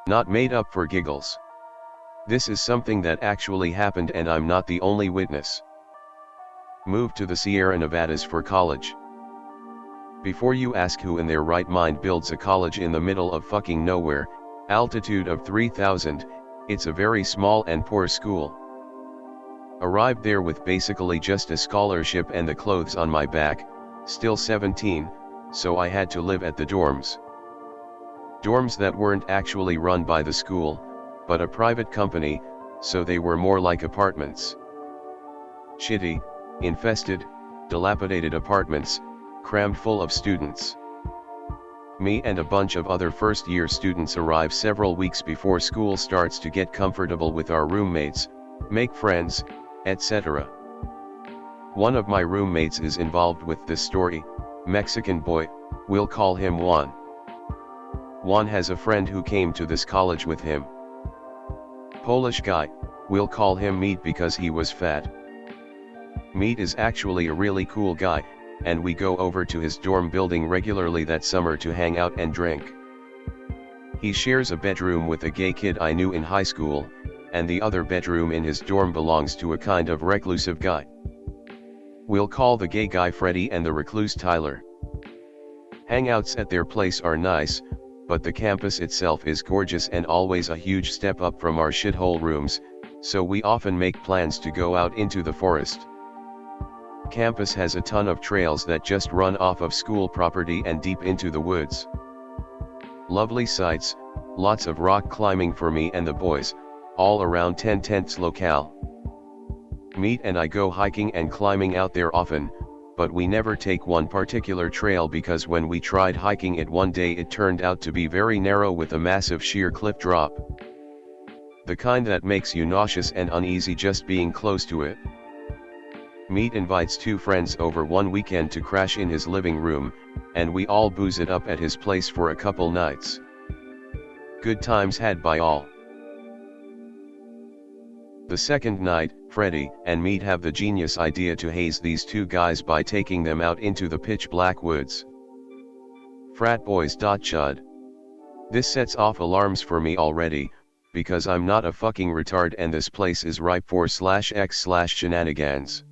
Not made up for giggles. This is something that actually happened and I'm not the only witness. Moved to the Sierra Nevadas for college. Before you ask who in their right mind builds a college in the middle of fucking nowhere, altitude of 3,000, it's a very small and poor school. Arrived there with basically just a scholarship and the clothes on my back, still 17, so I had to live at the dorms. Dorms that weren't actually run by the school, but a private company, so they were more like apartments. Shitty, infested, dilapidated apartments, crammed full of students. Me and a bunch of other first-year students arrive several weeks before school starts to get comfortable with our roommates, make friends, etc. One of my roommates is involved with this story, Mexican boy, we'll call him Juan. Juan has a friend who came to this college with him. Polish guy, we'll call him Meat because he was fat. Meat is actually a really cool guy, and we go over to his dorm building regularly that summer to hang out and drink. He shares a bedroom with a gay kid I knew in high school, and the other bedroom in his dorm belongs to a kind of reclusive guy. We'll call the gay guy Freddy and the recluse Tyler. Hangouts at their place are nice, but the campus itself is gorgeous and always a huge step up from our shithole rooms, so we often make plans to go out into the forest. Campus has a ton of trails that just run off of school property and deep into the woods. Lovely sights, lots of rock climbing for me and the boys, all around 10 tents locale. Meat and I go hiking and climbing out there often, but we never take one particular trail because when we tried hiking it one day it turned out to be very narrow with a massive sheer cliff drop. The kind that makes you nauseous and uneasy just being close to it. Meat invites two friends over one weekend to crash in his living room, and we all booze it up at his place for a couple nights. Good times had by all. The second night, Freddy and Meat have the genius idea to haze these two guys by taking them out into the pitch black woods. Frat boys. Chud. This sets off alarms for me already, because I'm not a fucking retard and this place is ripe for /x/shenanigans.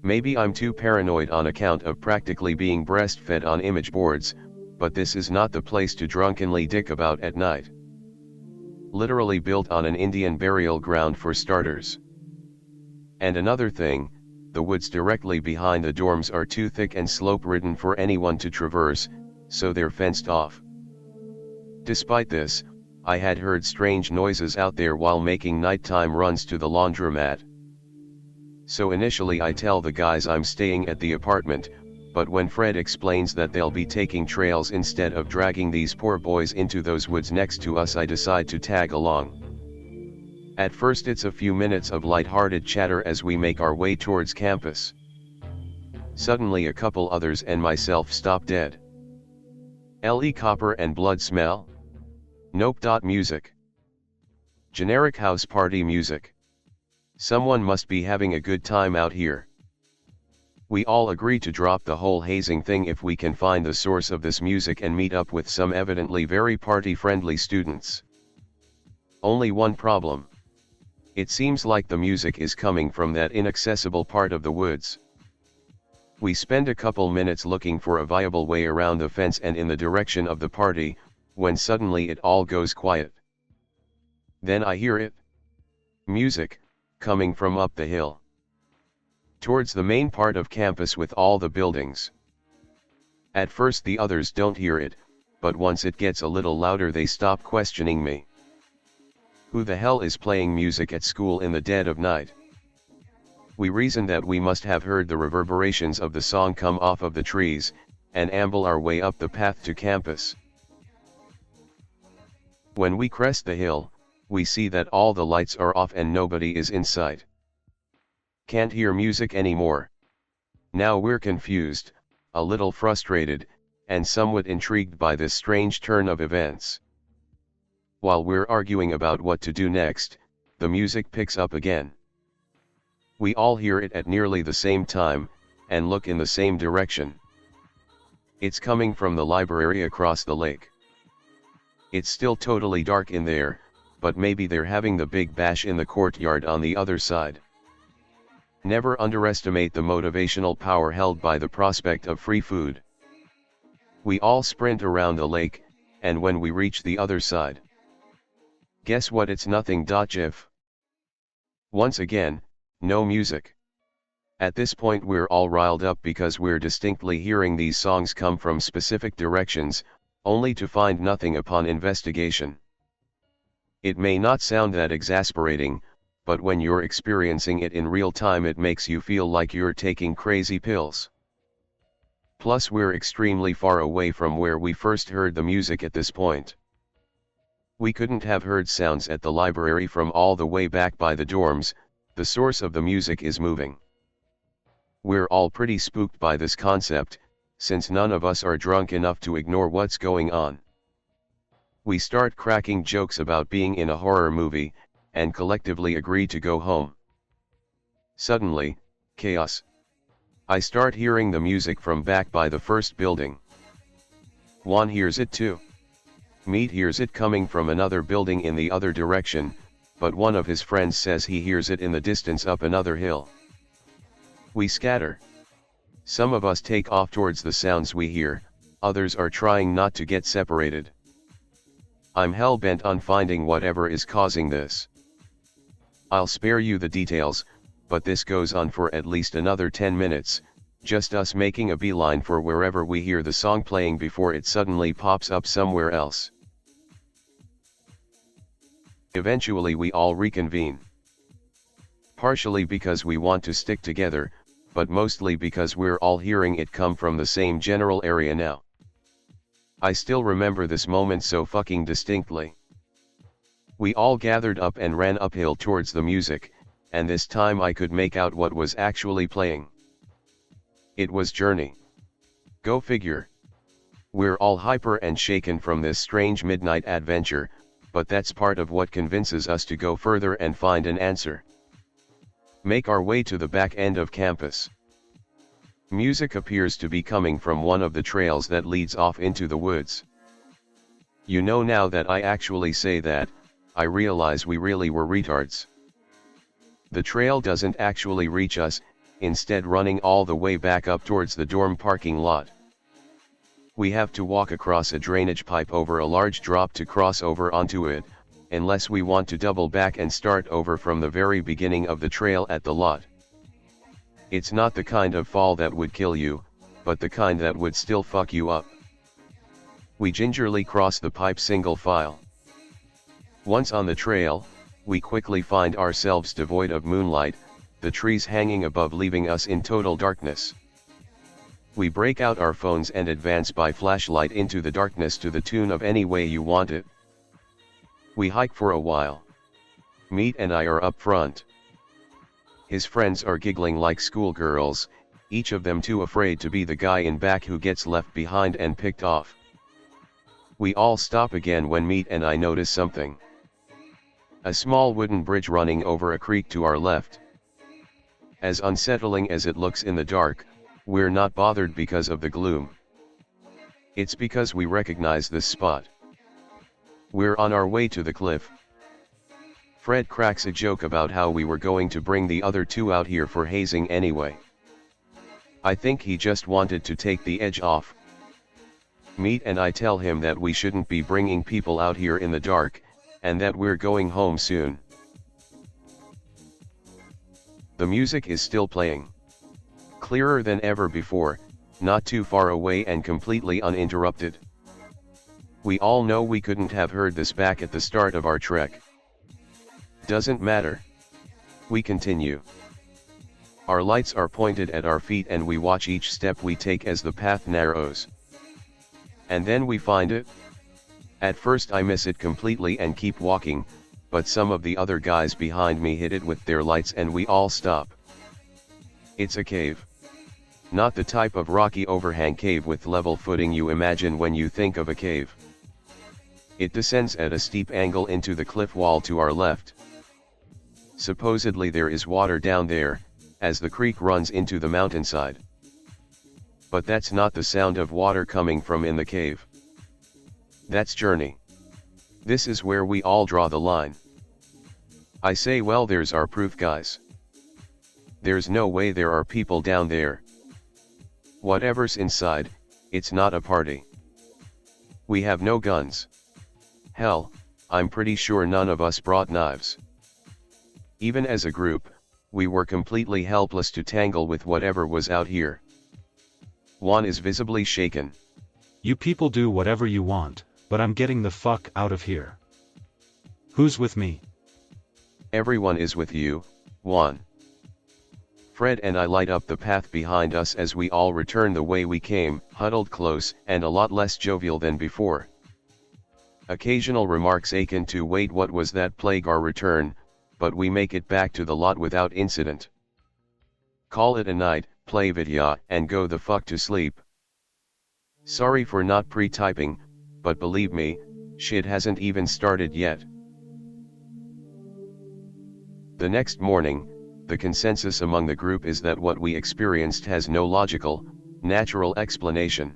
Maybe I'm too paranoid on account of practically being breastfed on image boards, but this is not the place to drunkenly dick about at night. Literally built on an Indian burial ground for starters. And another thing, the woods directly behind the dorms are too thick and slope-ridden for anyone to traverse, so they're fenced off. Despite this, I had heard strange noises out there while making nighttime runs to the laundromat. So initially I tell the guys I'm staying at the apartment, but when Fred explains that they'll be taking trails instead of dragging these poor boys into those woods next to us, I decide to tag along. At first it's a few minutes of light-hearted chatter as we make our way towards campus. Suddenly a couple others and myself stop dead. Le copper and blood smell? Nope. Music. Generic house party music. Someone must be having a good time out here. We all agree to drop the whole hazing thing if we can find the source of this music and meet up with some evidently very party-friendly students. Only one problem. It seems like the music is coming from that inaccessible part of the woods. We spend a couple minutes looking for a viable way around the fence and in the direction of the party, when suddenly it all goes quiet. Then I hear it. Music, coming from up the hill. Towards the main part of campus with all the buildings. At first the others don't hear it, but once it gets a little louder they stop questioning me. Who the hell is playing music at school in the dead of night? We reason that we must have heard the reverberations of the song come off of the trees, and amble our way up the path to campus. When we crest the hill, we see that all the lights are off and nobody is in sight. Can't hear music anymore. Now we're confused, a little frustrated, and somewhat intrigued by this strange turn of events. While we're arguing about what to do next, the music picks up again. We all hear it at nearly the same time, and look in the same direction. It's coming from the library across the lake. It's still totally dark in there, but maybe they're having the big bash in the courtyard on the other side. Never underestimate the motivational power held by the prospect of free food. We all sprint around the lake, and when we reach the other side, guess what? It's nothing. Gif. Once again, no music. At this point we're all riled up because we're distinctly hearing these songs come from specific directions, only to find nothing upon investigation. It may not sound that exasperating, but when you're experiencing it in real time it makes you feel like you're taking crazy pills. Plus we're extremely far away from where we first heard the music at this point. We couldn't have heard sounds at the library from all the way back by the dorms. The source of the music is moving. We're all pretty spooked by this concept, since none of us are drunk enough to ignore what's going on. We start cracking jokes about being in a horror movie, and collectively agree to go home. Suddenly, chaos. I start hearing the music from back by the first building. Juan hears it too. Meat hears it coming from another building in the other direction, but one of his friends says he hears it in the distance up another hill. We scatter. Some of us take off towards the sounds we hear, others are trying not to get separated. I'm hell-bent on finding whatever is causing this. I'll spare you the details, but this goes on for at least another 10 minutes, just us making a beeline for wherever we hear the song playing before it suddenly pops up somewhere else. Eventually we all reconvene. Partially because we want to stick together, but mostly because we're all hearing it come from the same general area now. I still remember this moment so fucking distinctly. We all gathered up and ran uphill towards the music, and this time I could make out what was actually playing. It was Journey. Go figure. We're all hyper and shaken from this strange midnight adventure, but that's part of what convinces us to go further and find an answer. Make our way to the back end of campus. Music appears to be coming from one of the trails that leads off into the woods. You know, now that I actually say that, I realize we really were retards. The trail doesn't actually reach us, instead running all the way back up towards the dorm parking lot. We have to walk across a drainage pipe over a large drop to cross over onto it, unless we want to double back and start over from the very beginning of the trail at the lot. It's not the kind of fall that would kill you, but the kind that would still fuck you up. We gingerly cross the pipe single file. Once on the trail, we quickly find ourselves devoid of moonlight, the trees hanging above leaving us in total darkness. We break out our phones and advance by flashlight into the darkness to the tune of Any Way You Want It. We hike for a while. Meat and I are up front. His friends are giggling like schoolgirls, each of them too afraid to be the guy in back who gets left behind and picked off. We all stop again when Meat and I notice something. A small wooden bridge running over a creek to our left. As unsettling as it looks in the dark, we're not bothered because of the gloom. It's because we recognize this spot. We're on our way to the cliff. Fred cracks a joke about how we were going to bring the other two out here for hazing anyway. I think he just wanted to take the edge off. Meat and I tell him that we shouldn't be bringing people out here in the dark, and that we're going home soon. The music is still playing. Clearer than ever before, not too far away and completely uninterrupted. We all know we couldn't have heard this back at the start of our trek. Doesn't matter. We continue. Our lights are pointed at our feet and we watch each step we take as the path narrows. And then we find it. At first I miss it completely and keep walking, but some of the other guys behind me hit it with their lights and we all stop. It's a cave. Not the type of rocky overhang cave with level footing you imagine when you think of a cave. It descends at a steep angle into the cliff wall to our left. Supposedly there is water down there, as the creek runs into the mountainside. But that's not the sound of water coming from in the cave. That's Journey. This is where we all draw the line. I say, well, there's our proof, guys. There's no way there are people down there. Whatever's inside, it's not a party. We have no guns. Hell, I'm pretty sure none of us brought knives. Even as a group, we were completely helpless to tangle with whatever was out here. Juan is visibly shaken. You people do whatever you want, but I'm getting the fuck out of here. Who's with me? Everyone is with you, Juan. Fred and I light up the path behind us as we all return the way we came, huddled close and a lot less jovial than before. Occasional remarks akin to wait, what was that, plague our return, but we make it back to the lot without incident. Call it a night, play vidya, and go the fuck to sleep. Sorry for not pre-typing, but believe me, shit hasn't even started yet. The next morning, the consensus among the group is that what we experienced has no logical, natural explanation.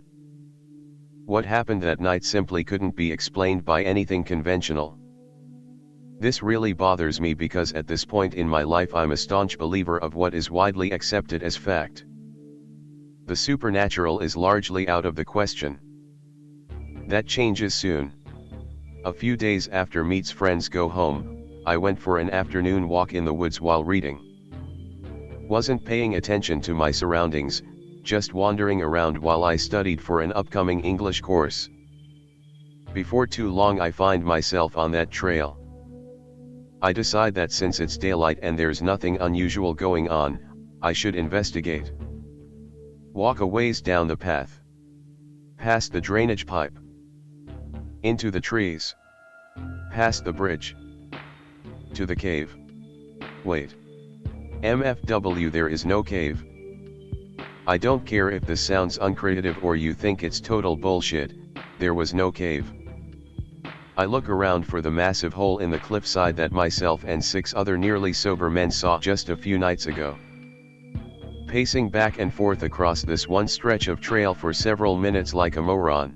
What happened that night simply couldn't be explained by anything conventional. This really bothers me because at this point in my life I'm a staunch believer of what is widely accepted as fact. The supernatural is largely out of the question. That changes soon. A few days after Meet's friends go home, I went for an afternoon walk in the woods while reading. Wasn't paying attention to my surroundings, just wandering around while I studied for an upcoming English course. Before too long I find myself on that trail. I decide that since it's daylight and there's nothing unusual going on, I should investigate. Walk a ways down the path. Past the drainage pipe. Into the trees. Past the bridge. To the cave. Wait. MFW, there is no cave. I don't care if this sounds uncreative or you think it's total bullshit, there was no cave. I look around for the massive hole in the cliffside that myself and 6 other nearly sober men saw just a few nights ago. Pacing back and forth across this one stretch of trail for several minutes like a moron.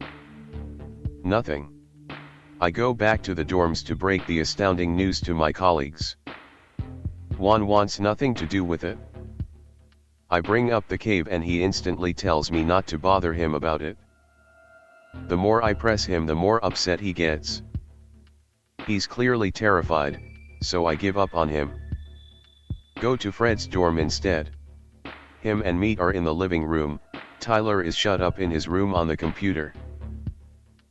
Nothing. I go back to the dorms to break the astounding news to my colleagues. Juan wants nothing to do with it. I bring up the cave and he instantly tells me not to bother him about it. The more I press him, the more upset he gets. He's clearly terrified, so I give up on him. Go to Fred's dorm instead. Him and Meet are in the living room, Tyler is shut up in his room on the computer.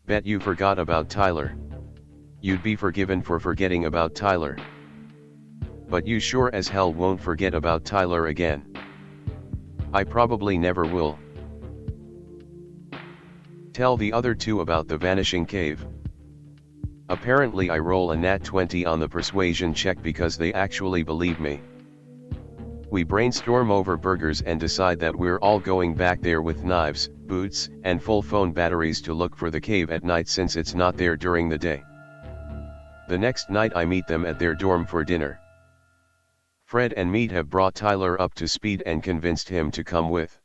Bet you forgot about Tyler. You'd be forgiven for forgetting about Tyler. But you sure as hell won't forget about Tyler again. I probably never will. Tell the other 2 about the vanishing cave. Apparently I roll a nat 20 on the persuasion check because they actually believe me. We brainstorm over burgers and decide that we're all going back there with knives, boots, and full phone batteries to look for the cave at night since it's not there during the day. The next night I meet them at their dorm for dinner. Fred and Meet have brought Tyler up to speed and convinced him to come with.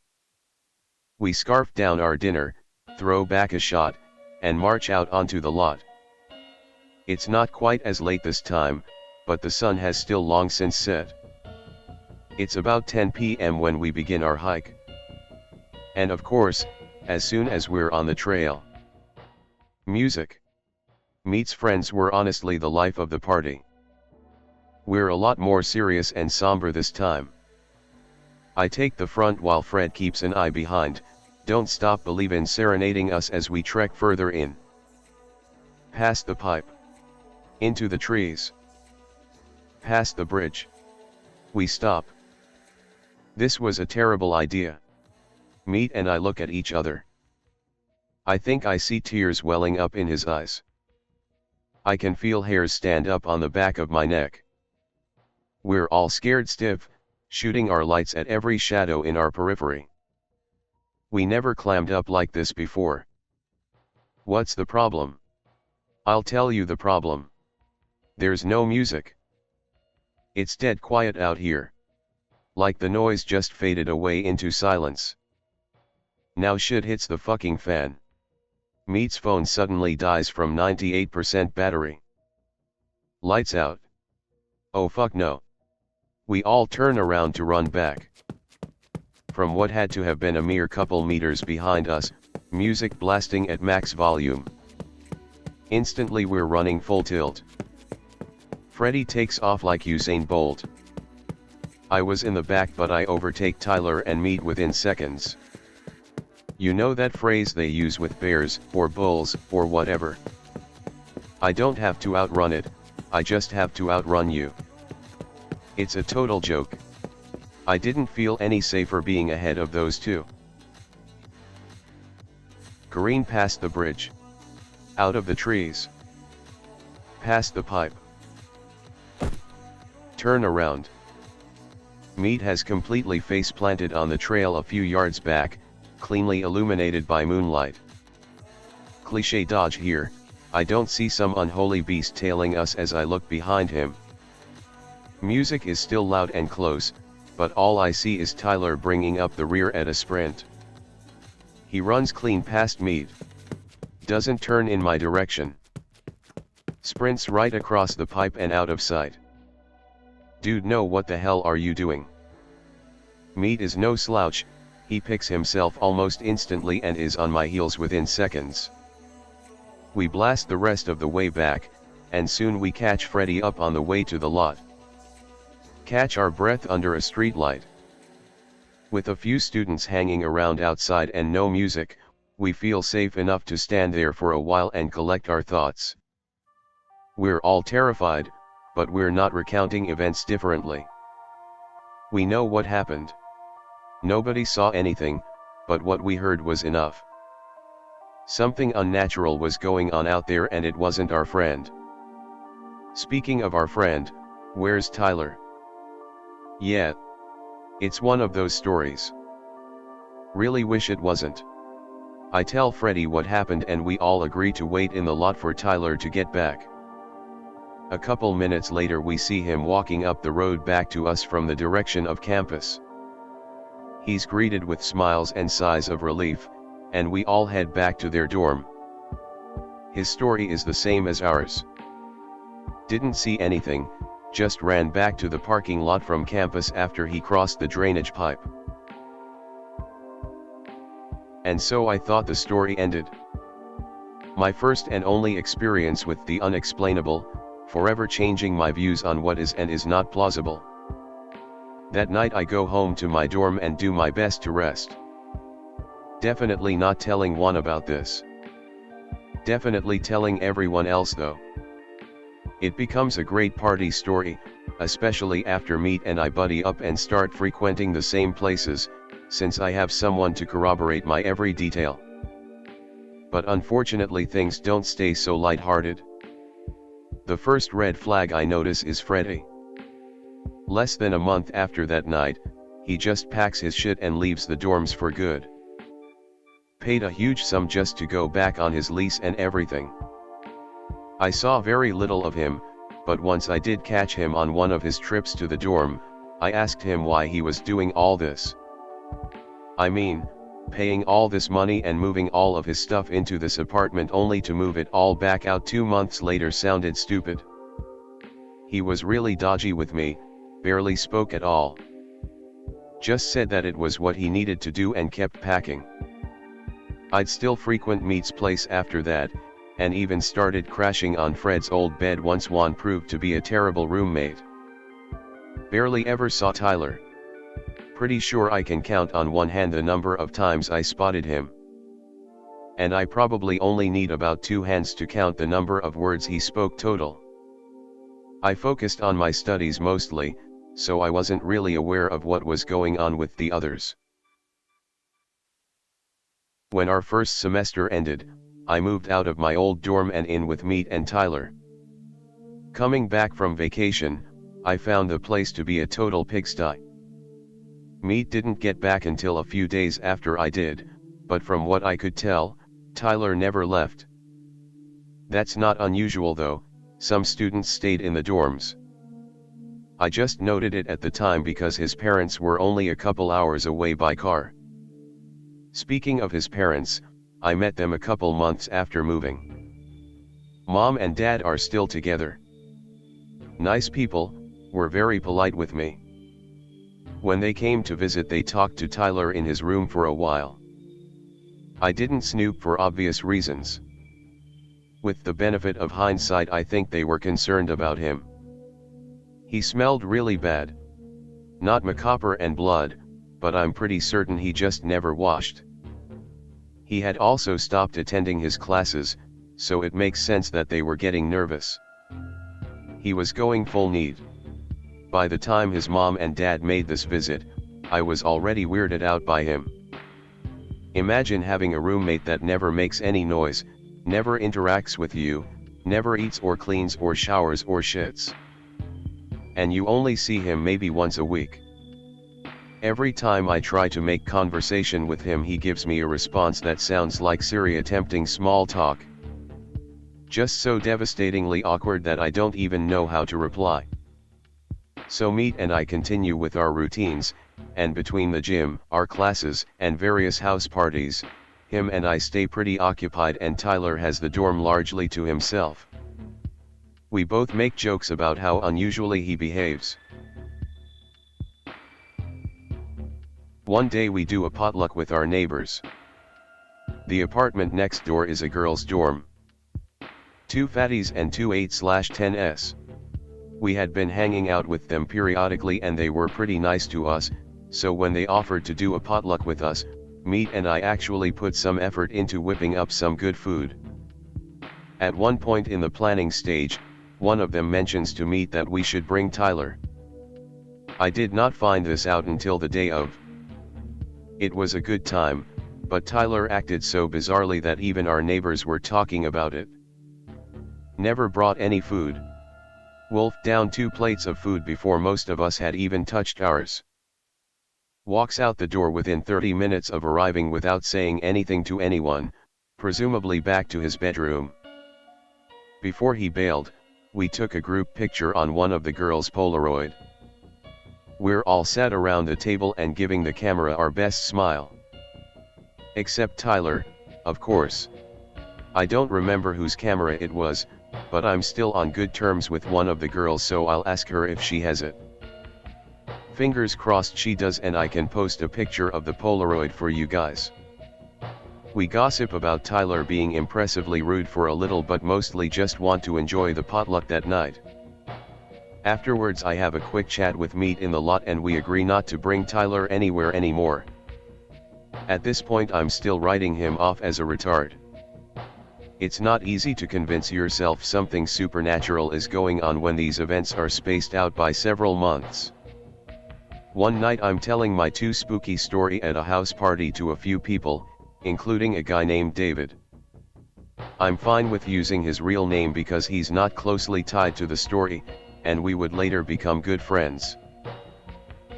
We scarf down our dinner, throw back a shot, and march out onto the lot. It's not quite as late this time, but the sun has still long since set. It's about 10 p.m. when we begin our hike. And of course, as soon as we're on the trail. Music. Meet's friends were honestly the life of the party. We're a lot more serious and somber this time. I take the front while Fred keeps an eye behind, don't stop believin' serenading us as we trek further in. Past the pipe. Into the trees. Past the bridge. We stop. This was a terrible idea. Meet and I look at each other. I think I see tears welling up in his eyes. I can feel hairs stand up on the back of my neck. We're all scared stiff, shooting our lights at every shadow in our periphery. We never clammed up like this before. What's the problem? I'll tell you the problem. There's no music. It's dead quiet out here. Like the noise just faded away into silence. Now shit hits the fucking fan. Meet's phone suddenly dies from 98% battery. Lights out. Oh fuck no. We all turn around to run back. From what had to have been a mere couple meters behind us, music blasting at max volume. Instantly we're running full tilt. Freddy takes off like Usain Bolt. I was in the back but I overtake Tyler and Meet within seconds. You know that phrase they use with bears, or bulls, or whatever. I don't have to outrun it, I just have to outrun you. It's a total joke. I didn't feel any safer being ahead of those two. Careen past the bridge. Out of the trees. Past the pipe. Turn around. Meet has completely face-planted on the trail a few yards back, cleanly illuminated by moonlight. Cliché dodge here, I don't see some unholy beast tailing us as I look behind him. Music is still loud and close, but all I see is Tyler bringing up the rear at a sprint. He runs clean past Meet. Doesn't turn in my direction. Sprints right across the pipe and out of sight. Dude, no, what the hell are you doing? Meet is no slouch, he picks himself almost instantly and is on my heels within seconds. We blast the rest of the way back, and soon we catch Freddy up on the way to the lot. Catch our breath under a streetlight. With a few students hanging around outside and no music, we feel safe enough to stand there for a while and collect our thoughts. We're all terrified, but we're not recounting events differently. We know what happened. Nobody saw anything, but what we heard was enough. Something unnatural was going on out there and it wasn't our friend. Speaking of our friend, where's Tyler? Yeah. It's one of those stories. Really wish it wasn't. I tell Freddy what happened and we all agree to wait in the lot for Tyler to get back. A couple minutes later we see him walking up the road back to us from the direction of campus. He's greeted with smiles and sighs of relief, and we all head back to their dorm. His story is the same as ours. Didn't see anything, just ran back to the parking lot from campus after he crossed the drainage pipe. And so I thought the story ended. My first and only experience with the unexplainable, forever changing my views on what is and is not plausible. That night I go home to my dorm and do my best to rest. Definitely not telling one about this. Definitely telling everyone else though. It becomes a great party story, especially after Meet and I buddy up and start frequenting the same places, since I have someone to corroborate my every detail. But unfortunately things don't stay so lighthearted. The first red flag I notice is Freddy. Less than a month after that night, he just packs his shit and leaves the dorms for good. Paid a huge sum just to go back on his lease and everything. I saw very little of him, but once I did catch him on one of his trips to the dorm, I asked him why he was doing all this. I mean, paying all this money and moving all of his stuff into this apartment only to move it all back out 2 months later sounded stupid. He was really dodgy with me, barely spoke at all. Just said that it was what he needed to do and kept packing. I'd still frequent Meet's place after that, and even started crashing on Fred's old bed once Juan proved to be a terrible roommate. Barely ever saw Tyler. Pretty sure I can count on one hand the number of times I spotted him. And I probably only need about 2 hands to count the number of words he spoke total. I focused on my studies mostly, so I wasn't really aware of what was going on with the others. When our first semester ended, I moved out of my old dorm and in with Meet and Tyler. Coming back from vacation, I found the place to be a total pigsty. Meet didn't get back until a few days after I did, but from what I could tell, Tyler never left. That's not unusual though, some students stayed in the dorms. I just noted it at the time because his parents were only a couple hours away by car. Speaking of his parents, I met them a couple months after moving. Mom and Dad are still together. Nice people, were very polite with me. When they came to visit, they talked to Tyler in his room for a while. I didn't snoop for obvious reasons. With the benefit of hindsight, I think they were concerned about him. He smelled really bad. Not macabre and blood, but I'm pretty certain he just never washed. He had also stopped attending his classes, so it makes sense that they were getting nervous. He was going full need. By the time his mom and dad made this visit, I was already weirded out by him. Imagine having a roommate that never makes any noise, never interacts with you, never eats or cleans or showers or shits. And you only see him maybe once a week. Every time I try to make conversation with him, he gives me a response that sounds like Siri attempting small talk. Just so devastatingly awkward that I don't even know how to reply. So Meat and I continue with our routines, and between the gym, our classes, and various house parties, him and I stay pretty occupied, and Tyler has the dorm largely to himself. We both make jokes about how unusually he behaves. One day we do a potluck with our neighbors. The apartment next door is a girls' dorm. 2 fatties and 2 8/10s. We had been hanging out with them periodically and they were pretty nice to us, so when they offered to do a potluck with us, Meat and I actually put some effort into whipping up some good food. At one point in the planning stage, one of them mentions to Meat that we should bring Tyler. I did not find this out until the day of. It was a good time, but Tyler acted so bizarrely that even our neighbors were talking about it. Never brought any food. Wolfed down 2 plates of food before most of us had even touched ours. Walks out the door within 30 minutes of arriving without saying anything to anyone, presumably back to his bedroom. Before he bailed, we took a group picture on one of the girls' Polaroid. We're all sat around the table and giving the camera our best smile. Except Tyler, of course. I don't remember whose camera it was, but I'm still on good terms with one of the girls, so I'll ask her if she has it. Fingers crossed she does, and I can post a picture of the Polaroid for you guys. We gossip about Tyler being impressively rude for a little, but mostly just want to enjoy the potluck that night. Afterwards I have a quick chat with Meat in the lot and we agree not to bring Tyler anywhere anymore. At this point I'm still writing him off as a retard. It's not easy to convince yourself something supernatural is going on when these events are spaced out by several months. One night I'm telling my too spooky story at a house party to a few people, including a guy named David. I'm fine with using his real name because he's not closely tied to the story, and we would later become good friends.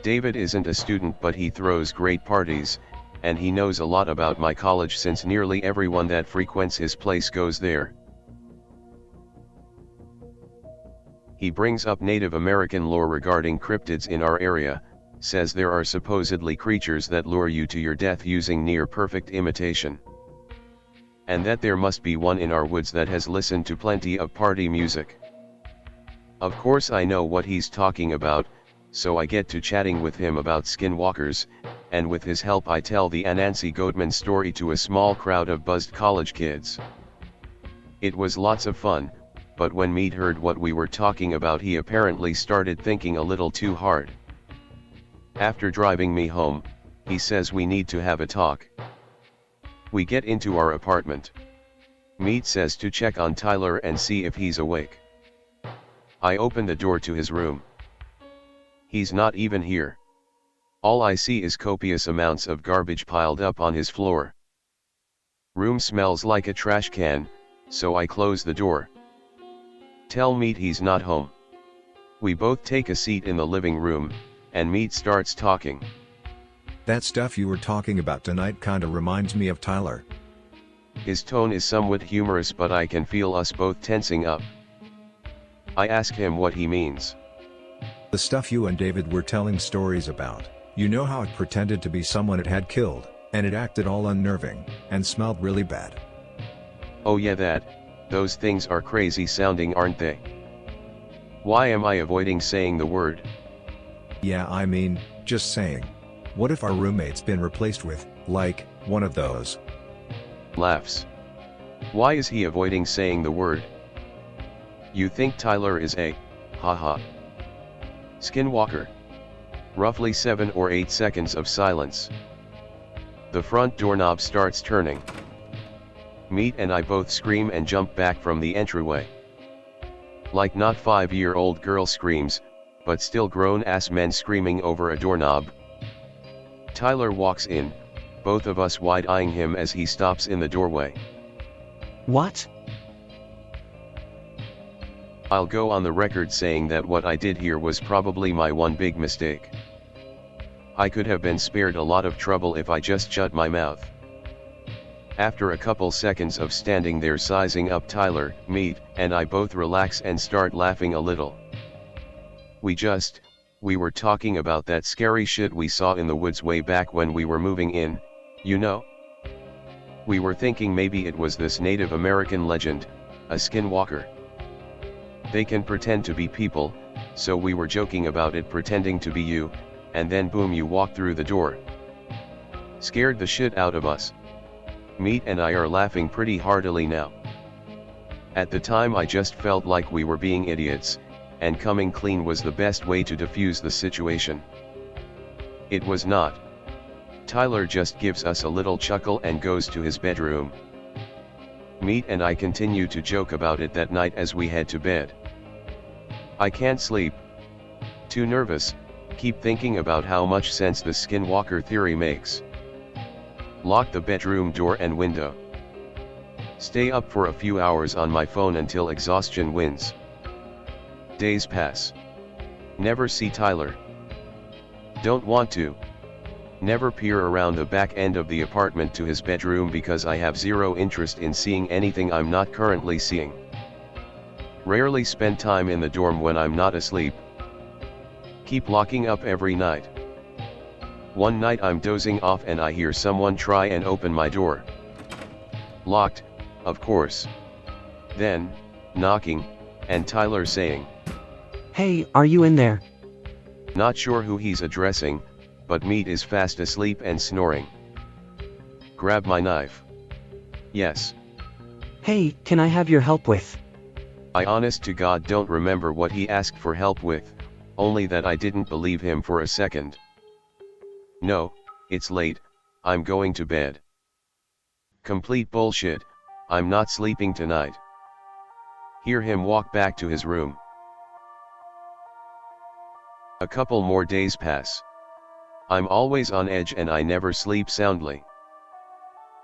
David isn't a student, but he throws great parties, and he knows a lot about my college since nearly everyone that frequents his place goes there. He brings up Native American lore regarding cryptids in our area, says there are supposedly creatures that lure you to your death using near-perfect imitation. And that there must be one in our woods that has listened to plenty of party music. Of course I know what he's talking about, so I get to chatting with him about skinwalkers, and with his help I tell the Anansi Goatman story to a small crowd of buzzed college kids. It was lots of fun, but when Meat heard what we were talking about he apparently started thinking a little too hard. After driving me home, he says we need to have a talk. We get into our apartment. Meat says to check on Tyler and see if he's awake. I open the door to his room. He's not even here. All I see is copious amounts of garbage piled up on his floor. Room smells like a trash can, so I close the door. Tell Meat he's not home. We both take a seat in the living room, and Meat starts talking. That stuff you were talking about tonight kinda reminds me of Tyler. His tone is somewhat humorous, but I can feel us both tensing up. I ask him what he means. The stuff you and David were telling stories about. You know how it pretended to be someone it had killed, and it acted all unnerving, and smelled really bad. Oh yeah, those things are crazy sounding, aren't they? Why am I avoiding saying the word? Yeah, I mean, just saying. What if our roommate's been replaced with, like, one of those? Laughs. Why is he avoiding saying the word? You think Tyler is a, haha, skinwalker? Roughly 7 or 8 seconds of silence. The front doorknob starts turning. Meat and I both scream and jump back from the entryway. Like not 5-year-old girl screams, but still grown-ass men screaming over a doorknob. Tyler walks in, both of us wide-eyeing him as he stops in the doorway. What? I'll go on the record saying that what I did here was probably my one big mistake. I could have been spared a lot of trouble if I just shut my mouth. After a couple seconds of standing there sizing up Tyler, Meat, and I both relax and start laughing a little. We were talking about that scary shit we saw in the woods way back when we were moving in, you know? We were thinking maybe it was this Native American legend, a skinwalker. They can pretend to be people, so we were joking about it pretending to be you, and then boom, you walk through the door. Scared the shit out of us. Meat and I are laughing pretty heartily now. At the time I just felt like we were being idiots, and coming clean was the best way to defuse the situation. It was not. Tyler just gives us a little chuckle and goes to his bedroom. Meat and I continue to joke about it that night as we head to bed. I can't sleep. Too nervous, keep thinking about how much sense the skinwalker theory makes. Lock the bedroom door and window. Stay up for a few hours on my phone until exhaustion wins. Days pass. Never see Tyler. Don't want to. Never peer around the back end of the apartment to his bedroom because I have zero interest in seeing anything I'm not currently seeing. Rarely spend time in the dorm when I'm not asleep. Keep locking up every night. One night I'm dozing off and I hear someone try and open my door. Locked, of course. Then, knocking, and Tyler saying, Hey, are you in there? Not sure who he's addressing, but Meat is fast asleep and snoring. Grab my knife. Yes. Hey, can I have your help with? I honest to God don't remember what he asked for help with, only that I didn't believe him for a second. No, it's late, I'm going to bed. Complete bullshit, I'm not sleeping tonight. Hear him walk back to his room. A couple more days pass. I'm always on edge and I never sleep soundly.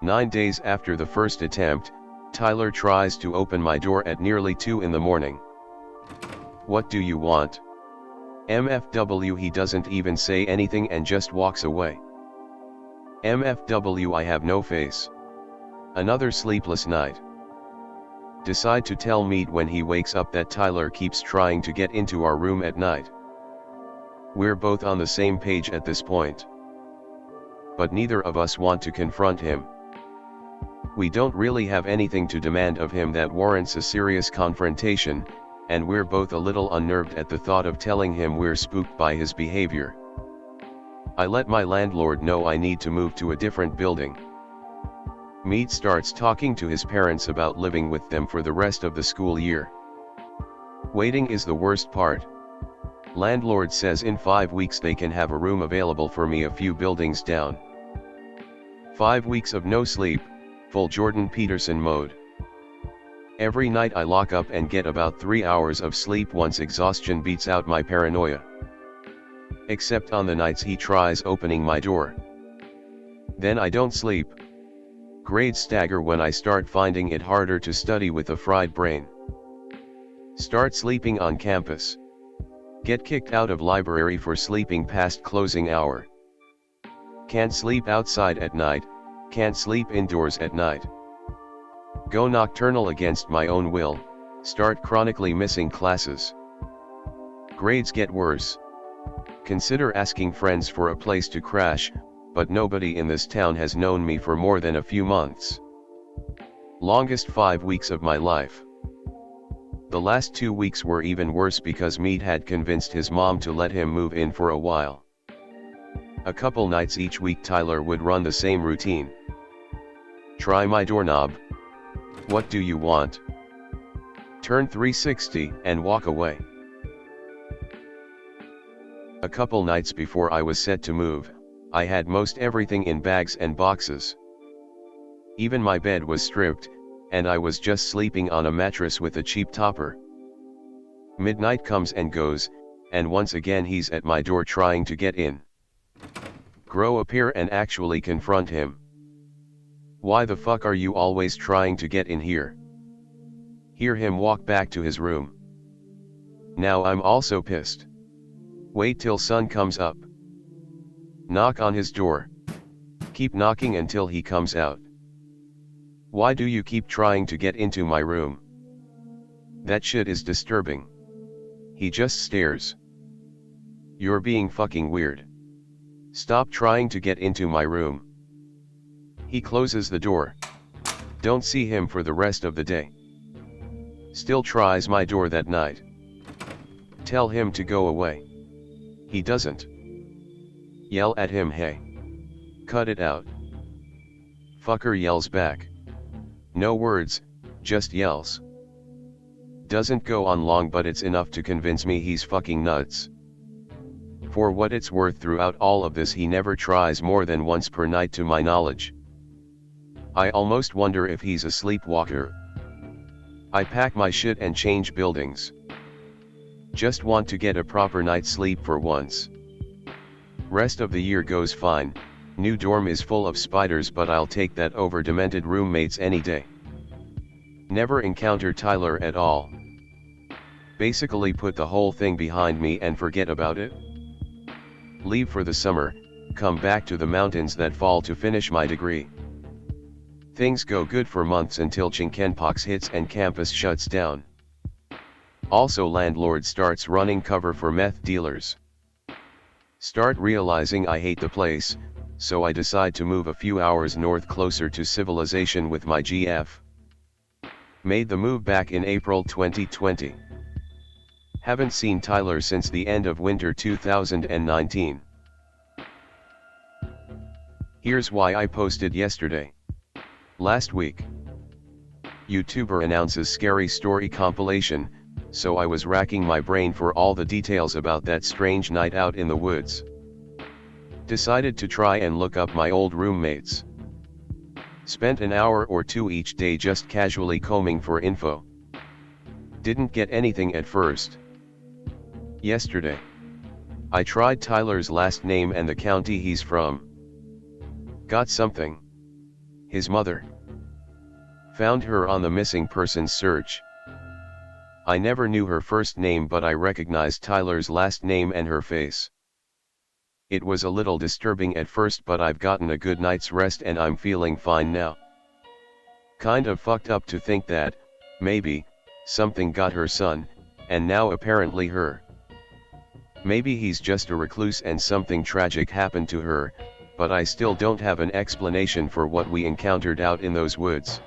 9 days after the first attempt, Tyler tries to open my door at nearly 2 in the morning. What do you want? MFW, he doesn't even say anything and just walks away. MFW, I have no face. Another sleepless night. Decide to tell Meat when he wakes up that Tyler keeps trying to get into our room at night. We're both on the same page at this point. But neither of us want to confront him. We don't really have anything to demand of him that warrants a serious confrontation, and we're both a little unnerved at the thought of telling him we're spooked by his behavior. I let my landlord know I need to move to a different building. Meat starts talking to his parents about living with them for the rest of the school year. Waiting is the worst part. Landlord says in 5 weeks they can have a room available for me a few buildings down. 5 weeks of no sleep, full Jordan Peterson mode. Every night I lock up and get about 3 hours of sleep once exhaustion beats out my paranoia. Except on the nights he tries opening my door. Then I don't sleep. Grades stagger when I start finding it harder to study with a fried brain. Start sleeping on campus. Get kicked out of library for sleeping past closing hour. Can't sleep outside at night, can't sleep indoors at night. Go nocturnal against my own will, start chronically missing classes. Grades get worse. Consider asking friends for a place to crash, but nobody in this town has known me for more than a few months. Longest 5 weeks of my life. The last 2 weeks were even worse because Meat had convinced his mom to let him move in for a while. A couple nights each week Tyler would run the same routine. Try my doorknob. What do you want? Turn 360 and walk away. A couple nights before I was set to move, I had most everything in bags and boxes. Even my bed was stripped, and I was just sleeping on a mattress with a cheap topper. Midnight comes and goes, and once again he's at my door trying to get in. Grow up here and actually confront him. Why the fuck are you always trying to get in here? Hear him walk back to his room. Now I'm also pissed. Wait till sun comes up. Knock on his door. Keep knocking until he comes out. Why do you keep trying to get into my room? That shit is disturbing. He just stares. You're being fucking weird. Stop trying to get into my room. He closes the door. Don't see him for the rest of the day. Still tries my door that night. Tell him to go away. He doesn't. Yell at him, hey. Cut it out. Fucker yells back. No words, just yells. Doesn't go on long, but it's enough to convince me he's fucking nuts. For what it's worth, throughout all of this he never tries more than once per night to my knowledge. I almost wonder if he's a sleepwalker. I pack my shit and change buildings. Just want to get a proper night's sleep for once. Rest of the year goes fine, new dorm is full of spiders, but I'll take that over demented roommates any day. Never encounter Tyler at all. Basically put the whole thing behind me and forget about it. Leave for the summer, come back to the mountains that fall to finish my degree. Things go good for months until chickenpox hits and campus shuts down. Also, landlord starts running cover for meth dealers. Start realizing I hate the place, so I decide to move a few hours north closer to civilization with my GF. Made the move back in April 2020. Haven't seen Tyler since the end of winter 2019. Here's why I posted yesterday. Last week, YouTuber announces scary story compilation, so I was racking my brain for all the details about that strange night out in the woods. Decided to try and look up my old roommates. Spent an hour or two each day just casually combing for info. Didn't get anything at first. Yesterday, I tried Tyler's last name and the county he's from. Got something. His mother. Found her on the missing persons search. I never knew her first name, but I recognized Tyler's last name and her face. It was a little disturbing at first, but I've gotten a good night's rest and I'm feeling fine now. Kind of fucked up to think that, maybe, something got her son, and now apparently her. Maybe he's just a recluse and something tragic happened to her, but I still don't have an explanation for what we encountered out in those woods.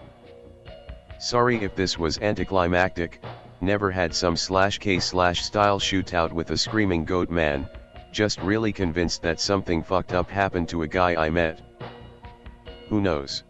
Sorry if this was anticlimactic, never had some /K/style shootout with a screaming goat man, just really convinced that something fucked up happened to a guy I met. Who knows?